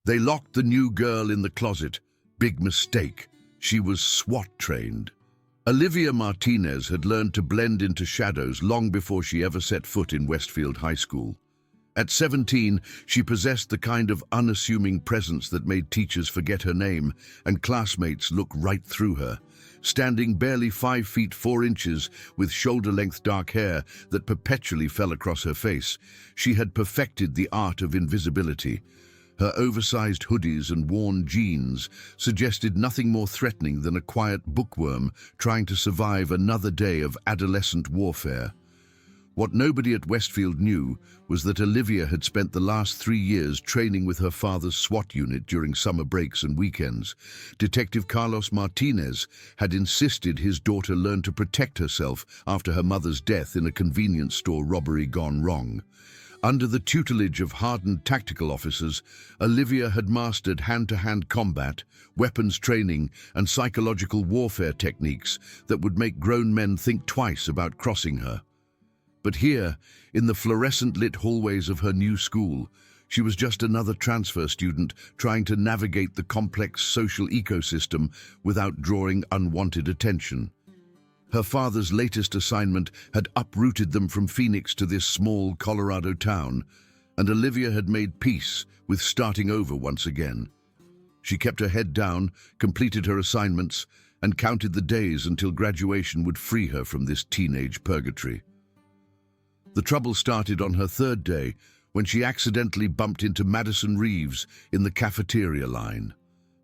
They locked the new girl in the closet. Big mistake. She was SWAT trained. Olivia Martinez had learned to blend into shadows long before she ever set foot in Westfield High School. At 17, she possessed the kind of unassuming presence that made teachers forget her name and classmates look right through her. Standing barely 5 feet 4 inches with shoulder-length dark hair that perpetually fell across her face, she had perfected the art of invisibility. Her oversized hoodies and worn jeans suggested nothing more threatening than a quiet bookworm trying to survive another day of adolescent warfare. What nobody at Westfield knew was that Olivia had spent the last 3 years training with her father's SWAT unit during summer breaks and weekends. Detective Carlos Martinez had insisted his daughter learn to protect herself after her mother's death in a convenience store robbery gone wrong. Under the tutelage of hardened tactical officers, Olivia had mastered hand-to-hand combat, weapons training, and psychological warfare techniques that would make grown men think twice about crossing her. But here, in the fluorescent-lit hallways of her new school, she was just another transfer student trying to navigate the complex social ecosystem without drawing unwanted attention. Her father's latest assignment had uprooted them from Phoenix to this small Colorado town, and Olivia had made peace with starting over once again. She kept her head down, completed her assignments, and counted the days until graduation would free her from this teenage purgatory. The trouble started on her 3rd day when she accidentally bumped into Madison Reeves in the cafeteria line.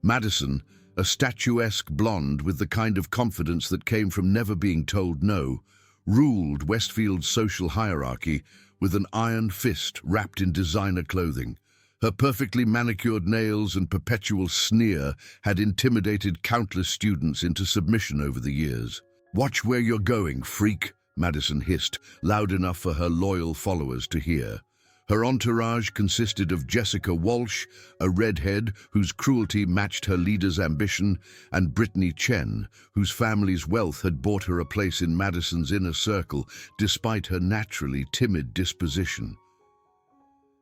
Madison, a statuesque blonde with the kind of confidence that came from never being told no, ruled Westfield's social hierarchy with an iron fist wrapped in designer clothing. Her perfectly manicured nails and perpetual sneer had intimidated countless students into submission over the years. "Watch where you're going, freak," Madison hissed, loud enough for her loyal followers to hear. Her entourage consisted of Jessica Walsh, a redhead whose cruelty matched her leader's ambition, and Brittany Chen, whose family's wealth had bought her a place in Madison's inner circle, despite her naturally timid disposition.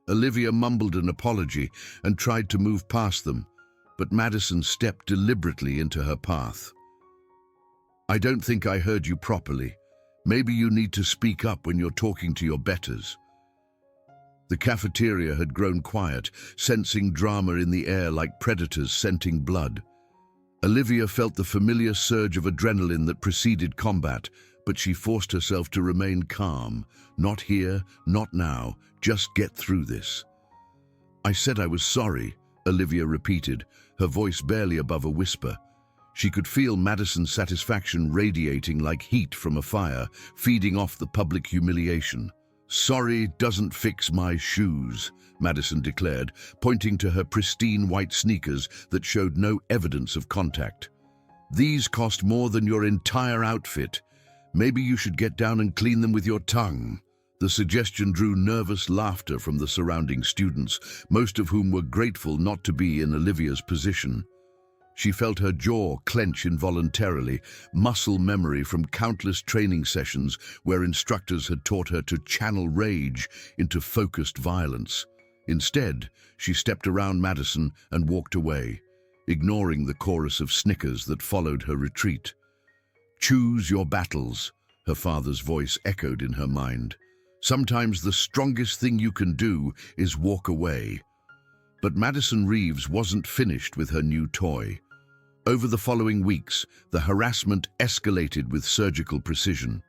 Olivia mumbled an apology and tried to move past them, but Madison stepped deliberately into her path. "I don't think I heard you properly. Maybe you need to speak up when you're talking to your betters." The cafeteria had grown quiet, sensing drama in the air like predators scenting blood. Olivia felt the familiar surge of adrenaline that preceded combat, but she forced herself to remain calm. "Not here, not now, just get through this." "I said I was sorry," Olivia repeated, her voice barely above a whisper. She could feel Madison's satisfaction radiating like heat from a fire, feeding off the public humiliation. "Sorry doesn't fix my shoes," Madison declared, pointing to her pristine white sneakers that showed no evidence of contact. "These cost more than your entire outfit. Maybe you should get down and clean them with your tongue." The suggestion drew nervous laughter from the surrounding students, most of whom were grateful not to be in Olivia's position. She felt her jaw clench involuntarily, muscle memory from countless training sessions where instructors had taught her to channel rage into focused violence. Instead, she stepped around Madison and walked away, ignoring the chorus of snickers that followed her retreat. "Choose your battles," her father's voice echoed in her mind. "Sometimes the strongest thing you can do is walk away." But Madison Reeves wasn't finished with her new toy. Over the following weeks, the harassment escalated with surgical precision.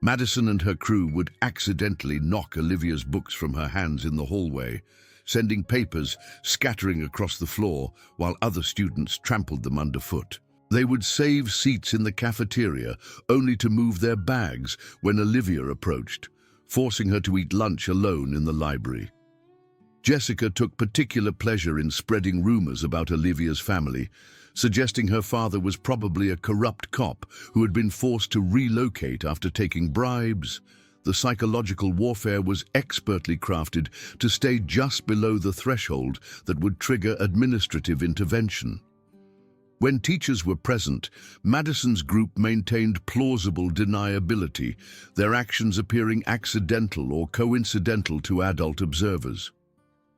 Madison and her crew would accidentally knock Olivia's books from her hands in the hallway, sending papers scattering across the floor while other students trampled them underfoot. They would save seats in the cafeteria only to move their bags when Olivia approached, forcing her to eat lunch alone in the library. Jessica took particular pleasure in spreading rumors about Olivia's family, suggesting her father was probably a corrupt cop who had been forced to relocate after taking bribes. The psychological warfare was expertly crafted to stay just below the threshold that would trigger administrative intervention. When teachers were present, Madison's group maintained plausible deniability, their actions appearing accidental or coincidental to adult observers.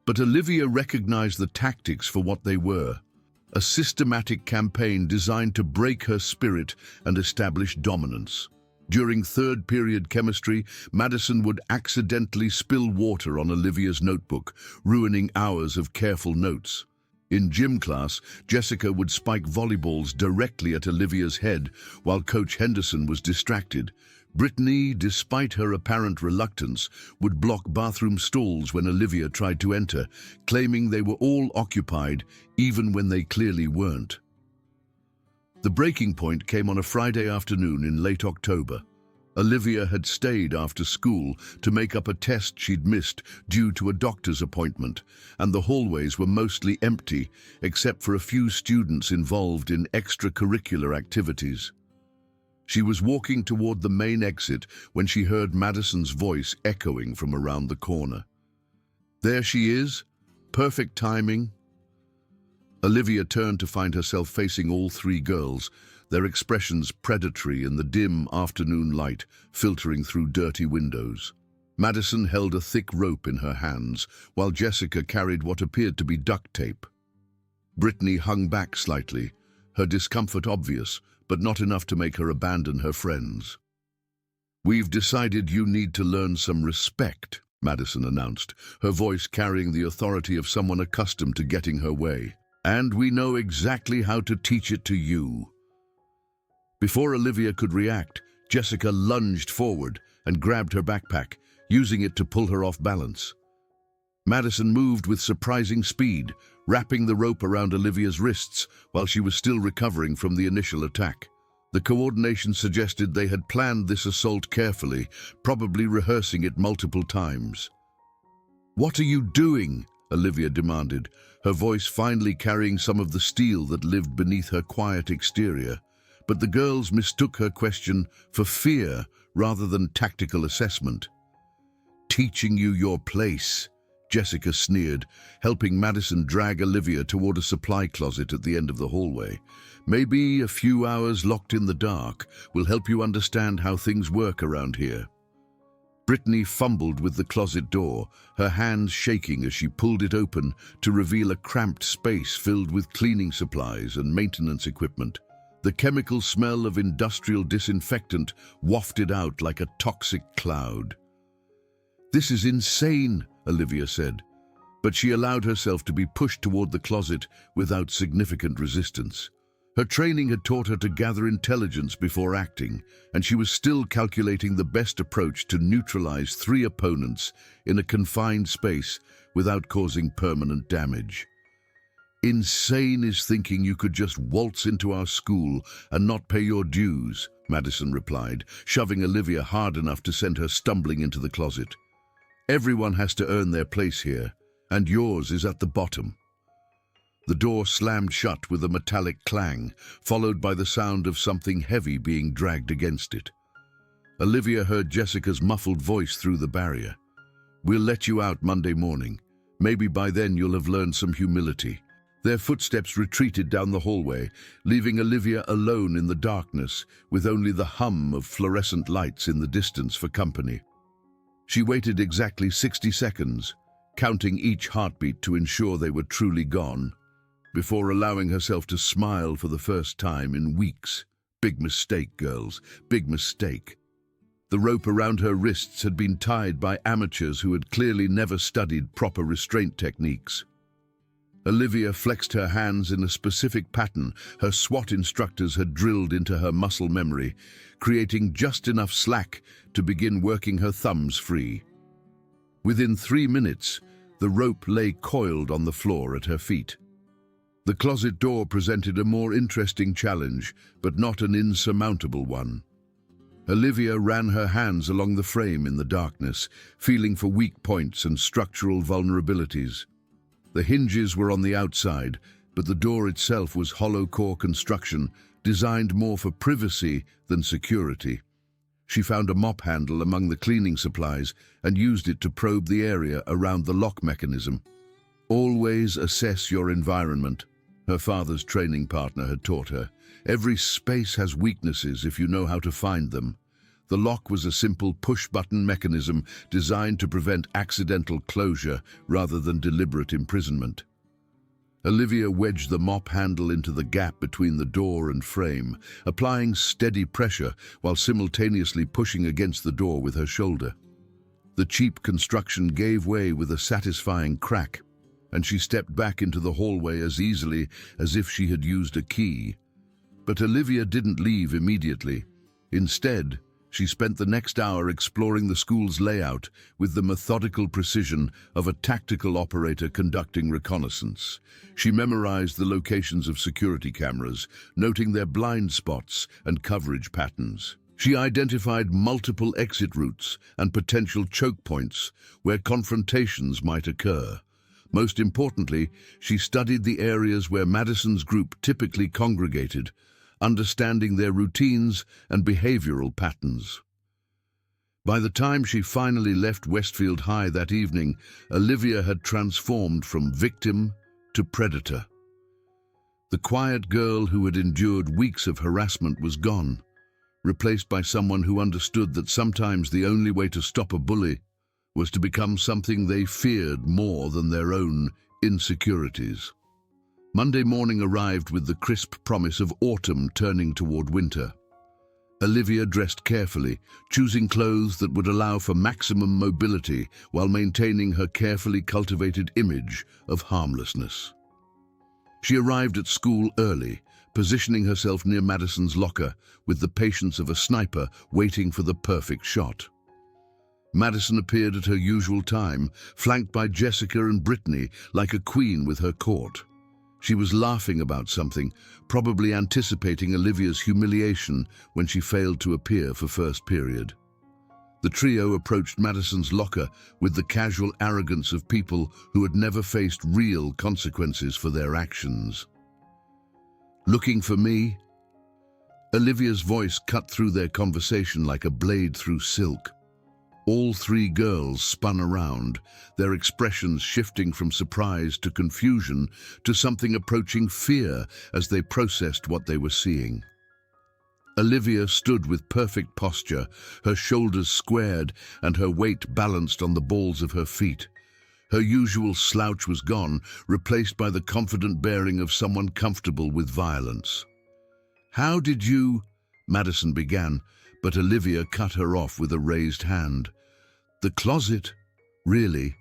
But Olivia recognized the tactics for what they were: a systematic campaign designed to break her spirit and establish dominance. During third period chemistry, Madison would accidentally spill water on Olivia's notebook, ruining hours of careful notes. In gym class, Jessica would spike volleyballs directly at Olivia's head while Coach Henderson was distracted. Brittany, despite her apparent reluctance, would block bathroom stalls when Olivia tried to enter, claiming they were all occupied, even when they clearly weren't. The breaking point came on a Friday afternoon in late October. Olivia had stayed after school to make up a test she'd missed due to a doctor's appointment, and the hallways were mostly empty, except for a few students involved in extracurricular activities. She was walking toward the main exit when she heard Madison's voice echoing from around the corner. "There she is. Perfect timing." Olivia turned to find herself facing all three girls, their expressions predatory in the dim afternoon light filtering through dirty windows. Madison held a thick rope in her hands, while Jessica carried what appeared to be duct tape. Brittany hung back slightly, her discomfort obvious, but not enough to make her abandon her friends. "We've decided you need to learn some respect," Madison announced, her voice carrying the authority of someone accustomed to getting her way. "And we know exactly how to teach it to you." Before Olivia could react, Jessica lunged forward and grabbed her backpack, using it to pull her off balance. Madison moved with surprising speed, wrapping the rope around Olivia's wrists while she was still recovering from the initial attack. The coordination suggested they had planned this assault carefully, probably rehearsing it multiple times. "What are you doing?" Olivia demanded, her voice finally carrying some of the steel that lived beneath her quiet exterior. But the girls mistook her question for fear rather than tactical assessment. "Teaching you your place," Jessica sneered, helping Madison drag Olivia toward a supply closet at the end of the hallway. "Maybe a few hours locked in the dark will help you understand how things work around here." Brittany fumbled with the closet door, her hands shaking as she pulled it open to reveal a cramped space filled with cleaning supplies and maintenance equipment. The chemical smell of industrial disinfectant wafted out like a toxic cloud. "This is insane," Olivia said, but she allowed herself to be pushed toward the closet without significant resistance. Her training had taught her to gather intelligence before acting, and she was still calculating the best approach to neutralize three opponents in a confined space without causing permanent damage. "Insane is thinking you could just waltz into our school and not pay your dues," Madison replied, shoving Olivia hard enough to send her stumbling into the closet. "Everyone has to earn their place here, and yours is at the bottom." The door slammed shut with a metallic clang, followed by the sound of something heavy being dragged against it. Olivia heard Jessica's muffled voice through the barrier. "We'll let you out Monday morning. Maybe by then you'll have learned some humility." Their footsteps retreated down the hallway, leaving Olivia alone in the darkness, with only the hum of fluorescent lights in the distance for company. She waited exactly 60 seconds, counting each heartbeat to ensure they were truly gone, before allowing herself to smile for the first time in weeks. Big mistake, girls, big mistake. The rope around her wrists had been tied by amateurs who had clearly never studied proper restraint techniques. Olivia flexed her hands in a specific pattern her SWAT instructors had drilled into her muscle memory, creating just enough slack to begin working her thumbs free. Within 3 minutes, the rope lay coiled on the floor at her feet. The closet door presented a more interesting challenge, but not an insurmountable one. Olivia ran her hands along the frame in the darkness, feeling for weak points and structural vulnerabilities. The hinges were on the outside, but the door itself was hollow core construction, designed more for privacy than security. She found a mop handle among the cleaning supplies and used it to probe the area around the lock mechanism. "Always assess your environment," her father's training partner had taught her. "Every space has weaknesses if you know how to find them. The lock was a simple push-button mechanism designed to prevent accidental closure rather than deliberate imprisonment. Olivia wedged the mop handle into the gap between the door and frame, applying steady pressure while simultaneously pushing against the door with her shoulder. The cheap construction gave way with a satisfying crack, and she stepped back into the hallway as easily as if she had used a key. But Olivia didn't leave immediately. Instead, she spent the next hour exploring the school's layout with the methodical precision of a tactical operator conducting reconnaissance. She memorized the locations of security cameras, noting their blind spots and coverage patterns. She identified multiple exit routes and potential choke points where confrontations might occur. Most importantly, she studied the areas where Madison's group typically congregated, understanding their routines and behavioral patterns. By the time she finally left Westfield High that evening, Olivia had transformed from victim to predator. The quiet girl who had endured weeks of harassment was gone, replaced by someone who understood that sometimes the only way to stop a bully was to become something they feared more than their own insecurities. Monday morning arrived with the crisp promise of autumn turning toward winter. Olivia dressed carefully, choosing clothes that would allow for maximum mobility while maintaining her carefully cultivated image of harmlessness. She arrived at school early, positioning herself near Madison's locker with the patience of a sniper waiting for the perfect shot. Madison appeared at her usual time, flanked by Jessica and Brittany like a queen with her court. She was laughing about something, probably anticipating Olivia's humiliation when she failed to appear for first period. The trio approached Madison's locker with the casual arrogance of people who had never faced real consequences for their actions. "Looking for me?" Olivia's voice cut through their conversation like a blade through silk. All three girls spun around, their expressions shifting from surprise to confusion to something approaching fear as they processed what they were seeing. Olivia stood with perfect posture, her shoulders squared and her weight balanced on the balls of her feet. Her usual slouch was gone, replaced by the confident bearing of someone comfortable with violence. "How did you—" Madison began, but Olivia cut her off with a raised hand. "The closet? Really?"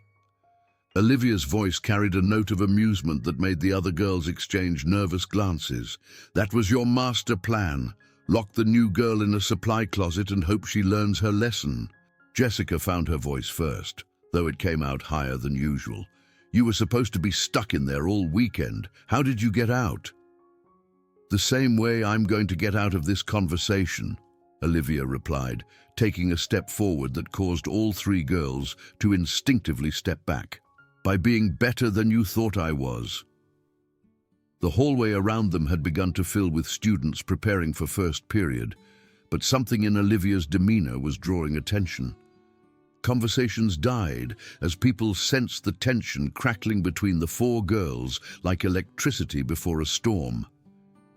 Olivia's voice carried a note of amusement that made the other girls exchange nervous glances. "That was your master plan. Lock the new girl in a supply closet and hope she learns her lesson." Jessica found her voice first, though it came out higher than usual. "You were supposed to be stuck in there all weekend. How did you get out?" "The same way I'm going to get out of this conversation," Olivia replied, taking a step forward that caused all three girls to instinctively step back. "By being better than you thought I was." The hallway around them had begun to fill with students preparing for first period, but something in Olivia's demeanor was drawing attention. Conversations died as people sensed the tension crackling between the four girls like electricity before a storm.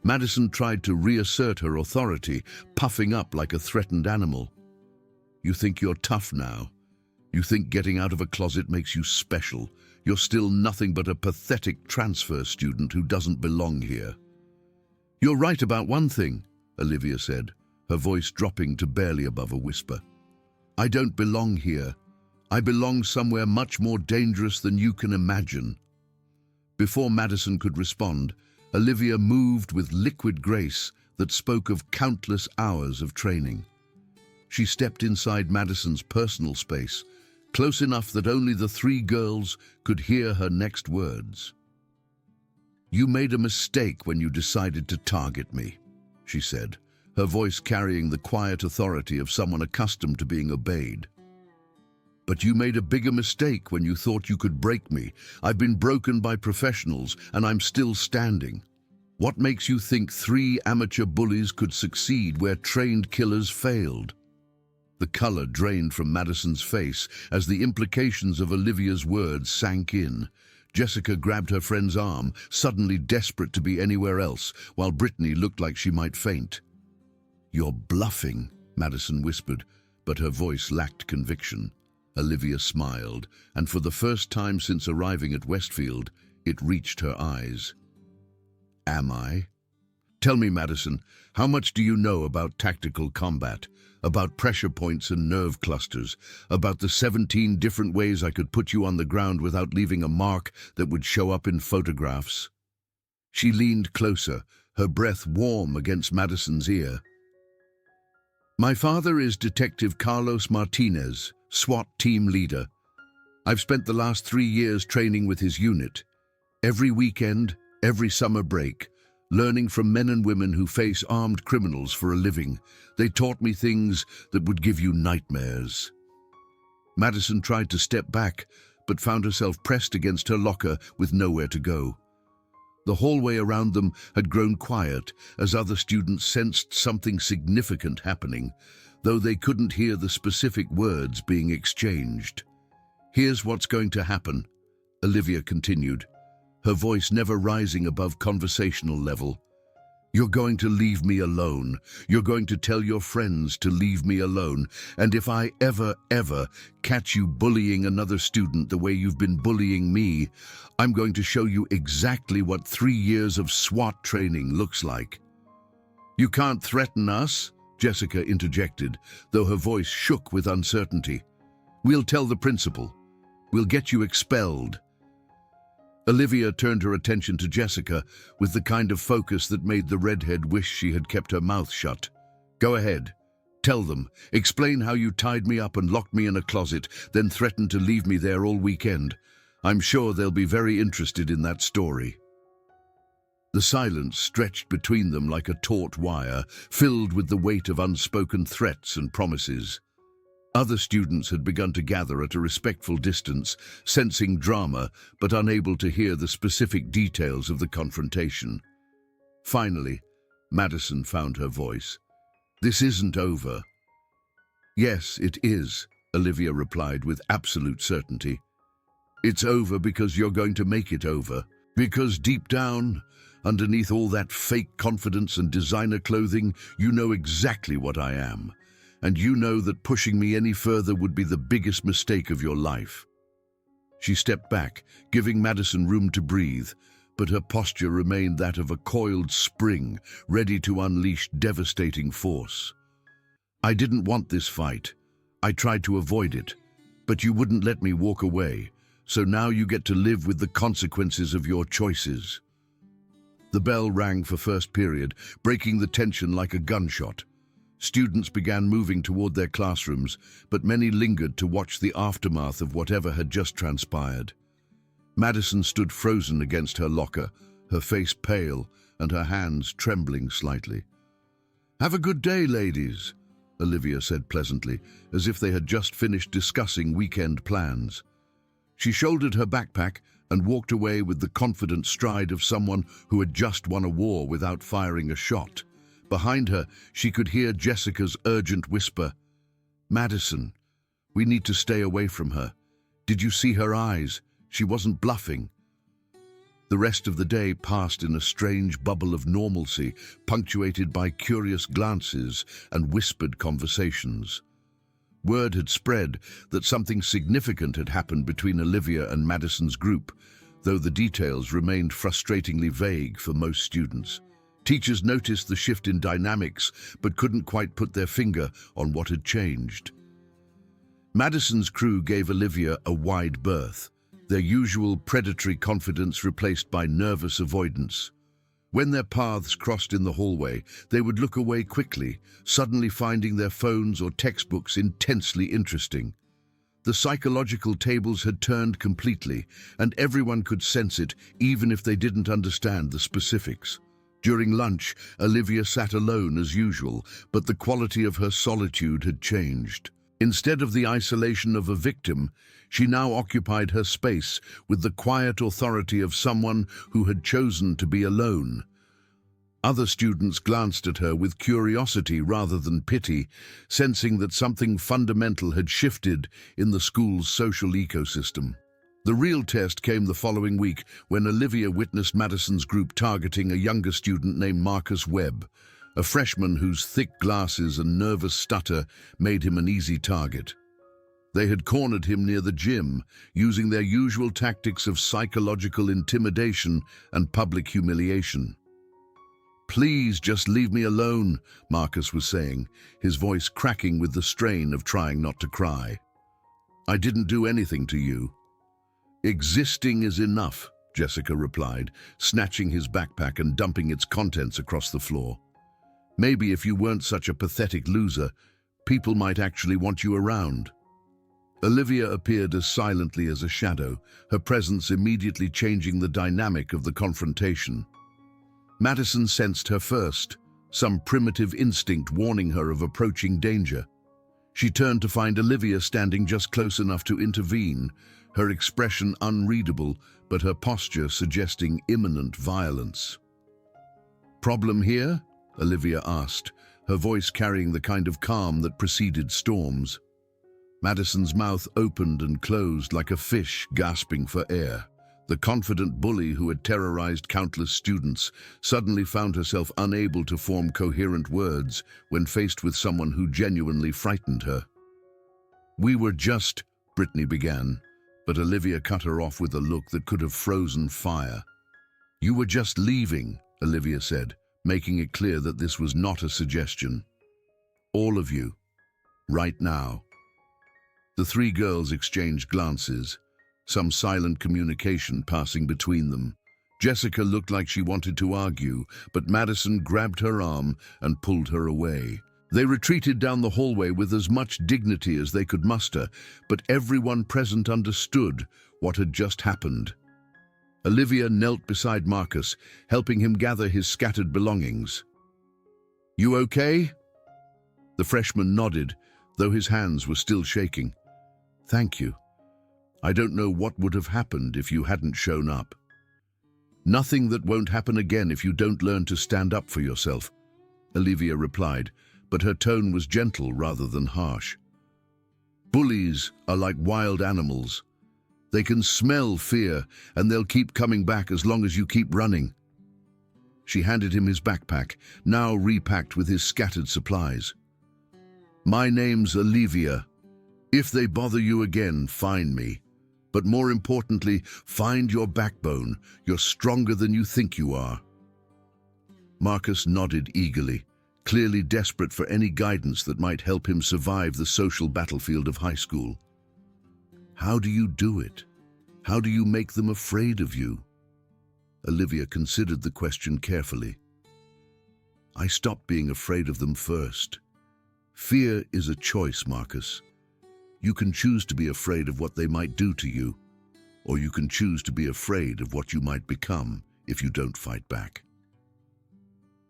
Madison tried to reassert her authority, puffing up like a threatened animal. "You think you're tough now? You think getting out of a closet makes you special? You're still nothing but a pathetic transfer student who doesn't belong here." "You're right about one thing," Olivia said, her voice dropping to barely above a whisper. "I don't belong here. I belong somewhere much more dangerous than you can imagine." Before Madison could respond, Olivia moved with liquid grace that spoke of countless hours of training. She stepped inside Madison's personal space, close enough that only the three girls could hear her next words. "You made a mistake when you decided to target me," she said, her voice carrying the quiet authority of someone accustomed to being obeyed. "But you made a bigger mistake when you thought you could break me. I've been broken by professionals, and I'm still standing. What makes you think 3 amateur bullies could succeed where trained killers failed?" The color drained from Madison's face as the implications of Olivia's words sank in. Jessica grabbed her friend's arm, suddenly desperate to be anywhere else, while Brittany looked like she might faint. "You're bluffing," Madison whispered, but her voice lacked conviction. Olivia smiled, and for the first time since arriving at Westfield, it reached her eyes. Am I? Tell me, Madison, how much do you know about tactical combat, about pressure points and nerve clusters, about the 17 different ways I could put you on the ground without leaving a mark that would show up in photographs? She leaned closer, her breath warm against Madison's ear. My father is Detective Carlos Martinez, SWAT team leader. I've spent the last 3 years training with his unit. Every weekend, every summer break, learning from men and women who face armed criminals for a living. They taught me things that would give you nightmares. Madison tried to step back, but found herself pressed against her locker with nowhere to go. The hallway around them had grown quiet as other students sensed something significant happening, though they couldn't hear the specific words being exchanged. Here's what's going to happen, Olivia continued, her voice never rising above conversational level. You're going to leave me alone. You're going to tell your friends to leave me alone. And if I ever catch you bullying another student the way you've been bullying me, I'm going to show you exactly what 3 years of SWAT training looks like. You can't threaten us, Jessica interjected, though her voice shook with uncertainty. We'll tell the principal. We'll get you expelled. Olivia turned her attention to Jessica with the kind of focus that made the redhead wish she had kept her mouth shut. Go ahead. Tell them. Explain how you tied me up and locked me in a closet, then threatened to leave me there all weekend. I'm sure they'll be very interested in that story. The silence stretched between them like a taut wire, filled with the weight of unspoken threats and promises. Other students had begun to gather at a respectful distance, sensing drama but unable to hear the specific details of the confrontation. Finally, Madison found her voice. This isn't over. Yes, it is, Olivia replied with absolute certainty. It's over because you're going to make it over. Because deep down, underneath all that fake confidence and designer clothing, you know exactly what I am. And you know that pushing me any further would be the biggest mistake of your life. She stepped back, giving Madison room to breathe, but her posture remained that of a coiled spring, ready to unleash devastating force. I didn't want this fight. I tried to avoid it, but you wouldn't let me walk away, so now you get to live with the consequences of your choices. The bell rang for first period, breaking the tension like a gunshot. Students began moving toward their classrooms, but many lingered to watch the aftermath of whatever had just transpired. Madison stood frozen against her locker, her face pale and her hands trembling slightly. Have a good day, ladies, Olivia said pleasantly, as if they had just finished discussing weekend plans. She shouldered her backpack and walked away with the confident stride of someone who had just won a war without firing a shot. Behind her, she could hear Jessica's urgent whisper, Madison, we need to stay away from her. Did you see her eyes? She wasn't bluffing. The rest of the day passed in a strange bubble of normalcy, punctuated by curious glances and whispered conversations. Word had spread that something significant had happened between Olivia and Madison's group, though the details remained frustratingly vague for most students. Teachers noticed the shift in dynamics, but couldn't quite put their finger on what had changed. Madison's crew gave Olivia a wide berth, their usual predatory confidence replaced by nervous avoidance. When their paths crossed in the hallway, they would look away quickly, suddenly finding their phones or textbooks intensely interesting. The psychological tables had turned completely, and everyone could sense it, even if they didn't understand the specifics. During lunch, Olivia sat alone as usual, but the quality of her solitude had changed. Instead of the isolation of a victim, she now occupied her space with the quiet authority of someone who had chosen to be alone. Other students glanced at her with curiosity rather than pity, sensing that something fundamental had shifted in the school's social ecosystem. The real test came the following week when Olivia witnessed Madison's group targeting a younger student named Marcus Webb. a freshman whose thick glasses and nervous stutter made him an easy target. They had cornered him near the gym, using their usual tactics of psychological intimidation and public humiliation. "Please, just leave me alone," Marcus was saying, his voice cracking with the strain of trying not to cry. "I didn't do anything to you." "Existing is enough," Jessica replied, snatching his backpack and dumping its contents across the floor. "Maybe if you weren't such a pathetic loser, people might actually want you around." Olivia appeared as silently as a shadow, her presence immediately changing the dynamic of the confrontation. Madison sensed her first, some primitive instinct warning her of approaching danger. She turned to find Olivia standing just close enough to intervene, her expression unreadable, but her posture suggesting imminent violence. "Problem here?" Olivia asked, her voice carrying the kind of calm that preceded storms. Madison's mouth opened and closed like a fish gasping for air. The confident bully who had terrorized countless students suddenly found herself unable to form coherent words when faced with someone who genuinely frightened her. "We were just," Brittany began, but Olivia cut her off with a look that could have frozen fire. "You were just leaving," Olivia said, making it clear that this was not a suggestion. "All of you. Right now." The three girls exchanged glances, some silent communication passing between them. Jessica looked like she wanted to argue, but Madison grabbed her arm and pulled her away. They retreated down the hallway with as much dignity as they could muster, but everyone present understood what had just happened. Olivia knelt beside Marcus, helping him gather his scattered belongings. "You okay?" The freshman nodded, though his hands were still shaking. "Thank you. I don't know what would have happened if you hadn't shown up." "Nothing that won't happen again if you don't learn to stand up for yourself," Olivia replied, but her tone was gentle rather than harsh. "Bullies are like wild animals. They can smell fear, and they'll keep coming back as long as you keep running." She handed him his backpack, now repacked with his scattered supplies. "My name's Olivia. If they bother you again, find me. But more importantly, find your backbone. You're stronger than you think you are." Marcus nodded eagerly, clearly desperate for any guidance that might help him survive the social battlefield of high school. "How do you do it? How do you make them afraid of you?" Olivia considered the question carefully. "I stopped being afraid of them first. Fear is a choice, Marcus. You can choose to be afraid of what they might do to you, or you can choose to be afraid of what you might become if you don't fight back."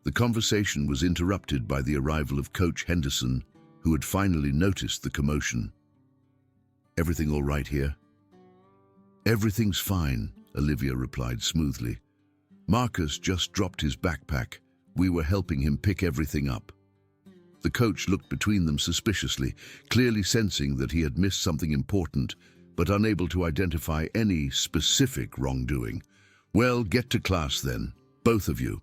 The conversation was interrupted by the arrival of Coach Henderson, who had finally noticed the commotion. "Everything all right here?" "Everything's fine," Olivia replied smoothly. "Marcus just dropped his backpack. We were helping him pick everything up." The coach looked between them suspiciously, clearly sensing that he had missed something important, but unable to identify any specific wrongdoing. "Well, get to class then, both of you."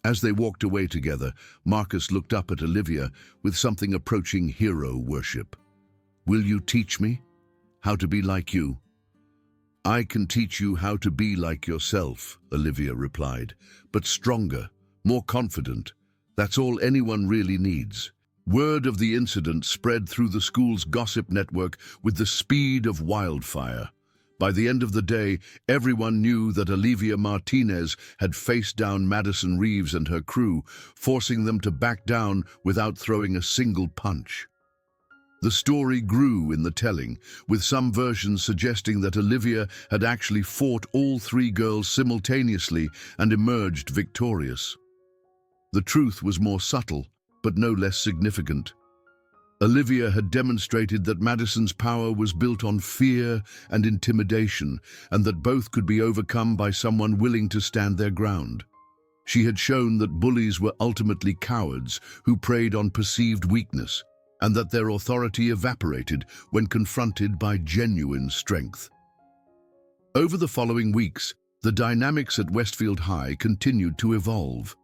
As they walked away together, Marcus looked up at Olivia with something approaching hero worship. "Will you teach me how to be like you?" "I can teach you how to be like yourself," Olivia replied, "but stronger, more confident. That's all anyone really needs." Word of the incident spread through the school's gossip network with the speed of wildfire. By the end of the day, everyone knew that Olivia Martinez had faced down Madison Reeves and her crew, forcing them to back down without throwing a single punch. The story grew in the telling, with some versions suggesting that Olivia had actually fought all three girls simultaneously and emerged victorious. The truth was more subtle, but no less significant. Olivia had demonstrated that Madison's power was built on fear and intimidation, and that both could be overcome by someone willing to stand their ground. She had shown that bullies were ultimately cowards who preyed on perceived weakness, and that their authority evaporated when confronted by genuine strength. Over the following weeks, the dynamics at Westfield High continued to evolve.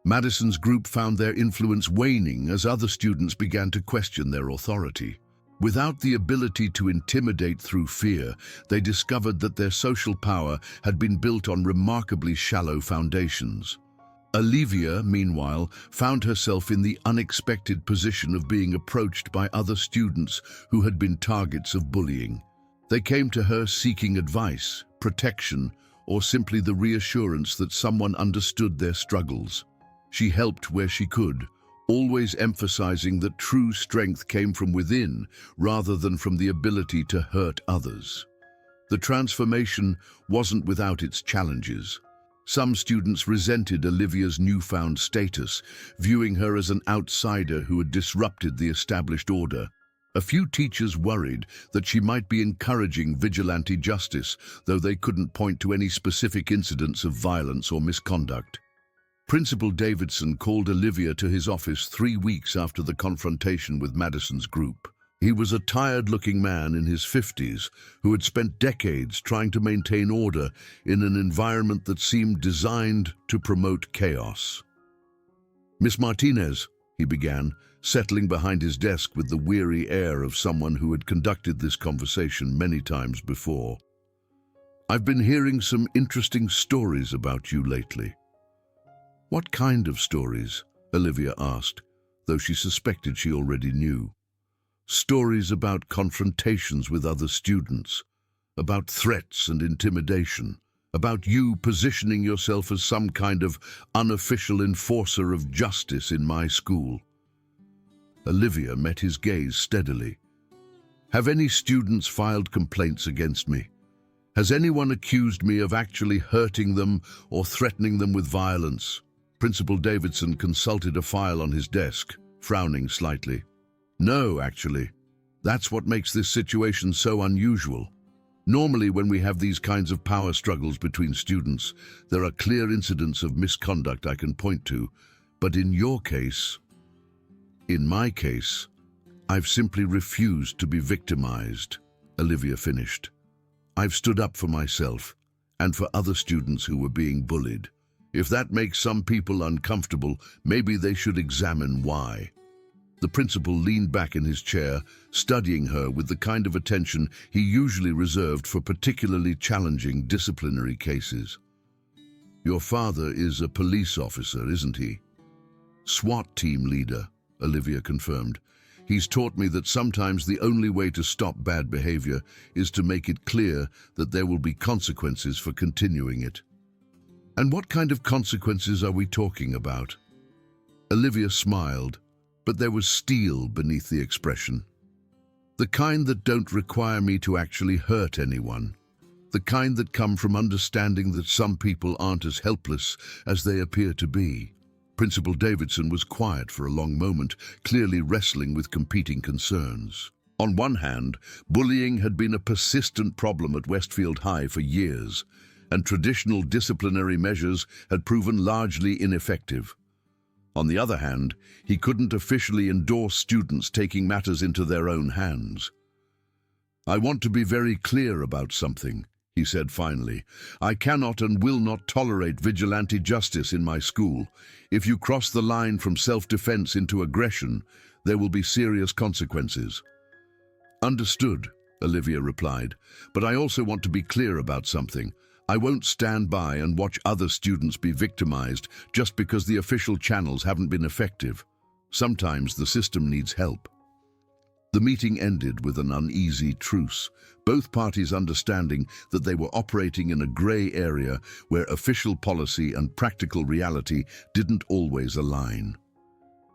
Madison's group found their influence waning as other students began to question their authority. Without the ability to intimidate through fear, they discovered that their social power had been built on remarkably shallow foundations. Olivia, meanwhile, found herself in the unexpected position of being approached by other students who had been targets of bullying. They came to her seeking advice, protection, or simply the reassurance that someone understood their struggles. She helped where she could, always emphasizing that true strength came from within rather than from the ability to hurt others. The transformation wasn't without its challenges. Some students resented Olivia's newfound status, viewing her as an outsider who had disrupted the established order. A few teachers worried that she might be encouraging vigilante justice, though they couldn't point to any specific incidents of violence or misconduct. Principal Davidson called Olivia to his office 3 weeks after the confrontation with Madison's group. He was a tired-looking man in his 50s who had spent decades trying to maintain order in an environment that seemed designed to promote chaos. "Miss Martinez," he began, settling behind his desk with the weary air of someone who had conducted this conversation many times before. "I've been hearing some interesting stories about you lately." "What kind of stories?" Olivia asked, though she suspected she already knew. "Stories about confrontations with other students, about threats and intimidation, about you positioning yourself as some kind of unofficial enforcer of justice in my school." Olivia met his gaze steadily. "Have any students filed complaints against me? Has anyone accused me of actually hurting them or threatening them with violence?" Principal Davidson consulted a file on his desk, frowning slightly. "No, actually. That's what makes this situation so unusual. Normally, when we have these kinds of power struggles between students, there are clear incidents of misconduct I can point to. But in my case, I've simply refused to be victimized," Olivia finished. "I've stood up for myself and for other students who were being bullied. If that makes some people uncomfortable, maybe they should examine why." The principal leaned back in his chair, studying her with the kind of attention he usually reserved for particularly challenging disciplinary cases. "Your father is a police officer, isn't he?" "SWAT team leader," Olivia confirmed. "He's taught me that sometimes the only way to stop bad behavior is to make it clear that there will be consequences for continuing it." "And what kind of consequences are we talking about?" Olivia smiled, but there was steel beneath the expression. "The kind that don't require me to actually hurt anyone. The kind that come from understanding that some people aren't as helpless as they appear to be." Principal Davidson was quiet for a long moment, clearly wrestling with competing concerns. On one hand, bullying had been a persistent problem at Westfield High for years, and traditional disciplinary measures had proven largely ineffective. On the other hand, he couldn't officially endorse students taking matters into their own hands. "I want to be very clear about something," he said finally. "I cannot and will not tolerate vigilante justice in my school. If you cross the line from self-defense into aggression, there will be serious consequences." "Understood," Olivia replied, "but I also want to be clear about something. I won't stand by and watch other students be victimized just because the official channels haven't been effective. Sometimes the system needs help." The meeting ended with an uneasy truce, both parties understanding that they were operating in a gray area where official policy and practical reality didn't always align.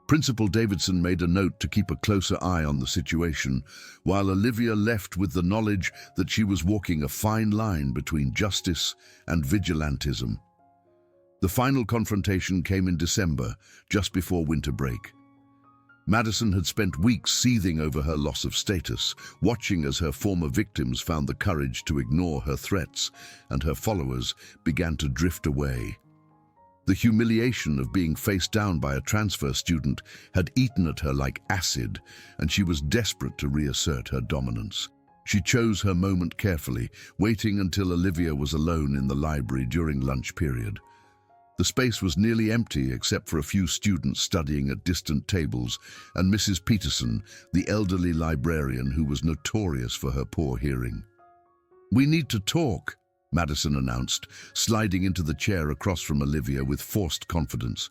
Principal Davidson made a note to keep a closer eye on the situation, while Olivia left with the knowledge that she was walking a fine line between justice and vigilantism. The final confrontation came in December, just before winter break. Madison had spent weeks seething over her loss of status, watching as her former victims found the courage to ignore her threats, and her followers began to drift away. The humiliation of being faced down by a transfer student had eaten at her like acid, and she was desperate to reassert her dominance. She chose her moment carefully, waiting until Olivia was alone in the library during lunch period. The space was nearly empty except for a few students studying at distant tables and Mrs. Peterson, the elderly librarian who was notorious for her poor hearing. "We need to talk," Madison announced, sliding into the chair across from Olivia with forced confidence.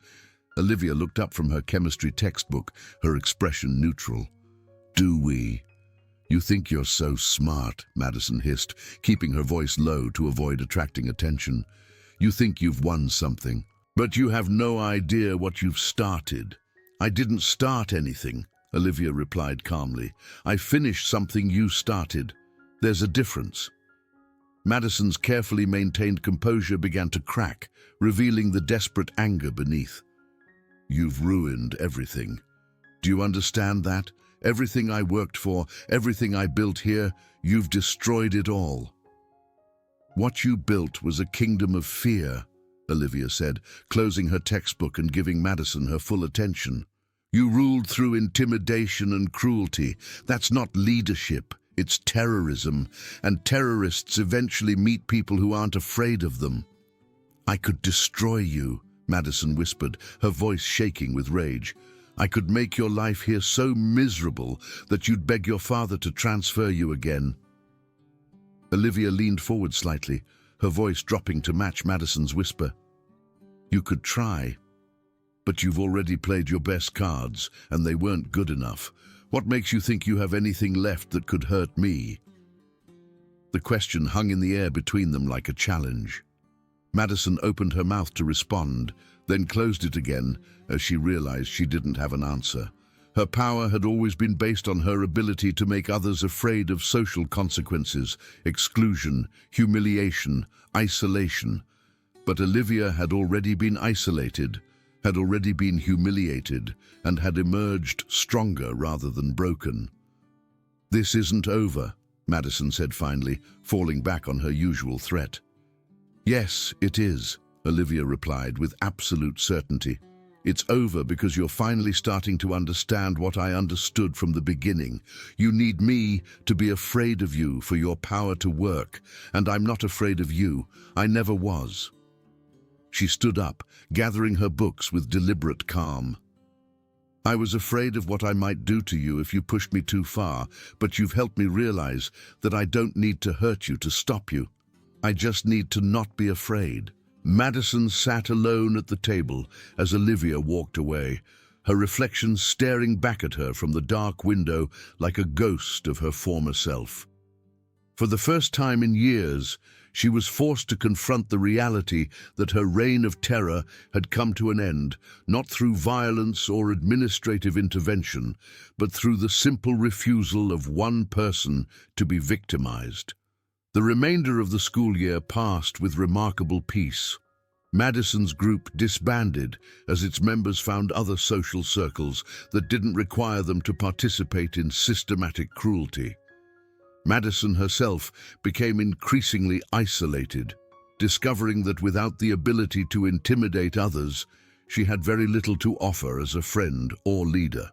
Olivia looked up from her chemistry textbook, her expression neutral. "Do we?" "You think you're so smart," Madison hissed, keeping her voice low to avoid attracting attention. "You think you've won something, but you have no idea what you've started." "I didn't start anything," Olivia replied calmly. "I finished something you started. There's a difference." Madison's carefully maintained composure began to crack, revealing the desperate anger beneath. "You've ruined everything. Do you understand that? Everything I worked for, everything I built here, you've destroyed it all." "What you built was a kingdom of fear," Olivia said, closing her textbook and giving Madison her full attention. "You ruled through intimidation and cruelty. That's not leadership, it's terrorism, and terrorists eventually meet people who aren't afraid of them." "I could destroy you," Madison whispered, her voice shaking with rage. "I could make your life here so miserable that you'd beg your father to transfer you again." Olivia leaned forward slightly, her voice dropping to match Madison's whisper. "You could try, but you've already played your best cards, and they weren't good enough. What makes you think you have anything left that could hurt me?" The question hung in the air between them like a challenge. Madison opened her mouth to respond, then closed it again as she realized she didn't have an answer. Her power had always been based on her ability to make others afraid of social consequences, exclusion, humiliation, isolation. But Olivia had already been isolated, had already been humiliated, and had emerged stronger rather than broken. "This isn't over," Madison said finally, falling back on her usual threat. "Yes, it is," Olivia replied with absolute certainty. "It's over because you're finally starting to understand what I understood from the beginning. You need me to be afraid of you for your power to work, and I'm not afraid of you. I never was." She stood up, gathering her books with deliberate calm. "I was afraid of what I might do to you if you pushed me too far, but you've helped me realize that I don't need to hurt you to stop you. I just need to not be afraid." Madison sat alone at the table as Olivia walked away, her reflection staring back at her from the dark window like a ghost of her former self. For the first time in years, she was forced to confront the reality that her reign of terror had come to an end, not through violence or administrative intervention, but through the simple refusal of one person to be victimized. The remainder of the school year passed with remarkable peace. Madison's group disbanded as its members found other social circles that didn't require them to participate in systematic cruelty. Madison herself became increasingly isolated, discovering that without the ability to intimidate others, she had very little to offer as a friend or leader.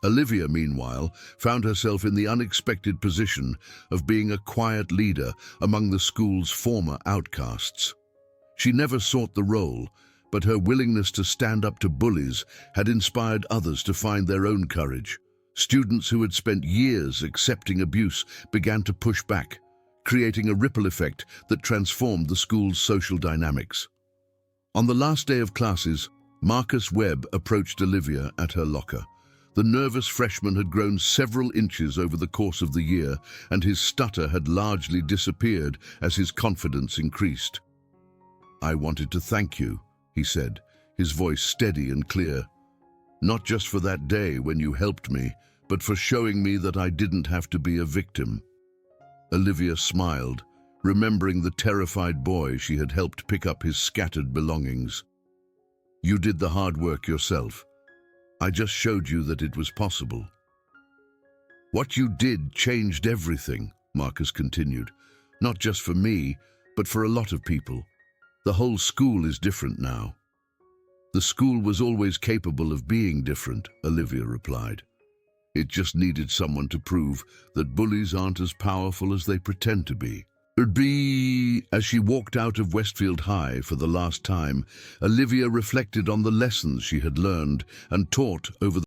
Olivia, meanwhile, found herself in the unexpected position of being a quiet leader among the school's former outcasts. She never sought the role, but her willingness to stand up to bullies had inspired others to find their own courage. Students who had spent years accepting abuse began to push back, creating a ripple effect that transformed the school's social dynamics. On the last day of classes, Marcus Webb approached Olivia at her locker. The nervous freshman had grown several inches over the course of the year, and his stutter had largely disappeared as his confidence increased. "I wanted to thank you," he said, his voice steady and clear. "Not just for that day when you helped me, but for showing me that I didn't have to be a victim." Olivia smiled, remembering the terrified boy she had helped pick up his scattered belongings. "You did the hard work yourself. I just showed you that it was possible." "What you did changed everything," Marcus continued. "Not just for me, but for a lot of people. The whole school is different now." "The school was always capable of being different," Olivia replied. "It just needed someone to prove that bullies aren't as powerful as they pretend to be." As she walked out of Westfield High for the last time, Olivia reflected on the lessons she had learned and taught over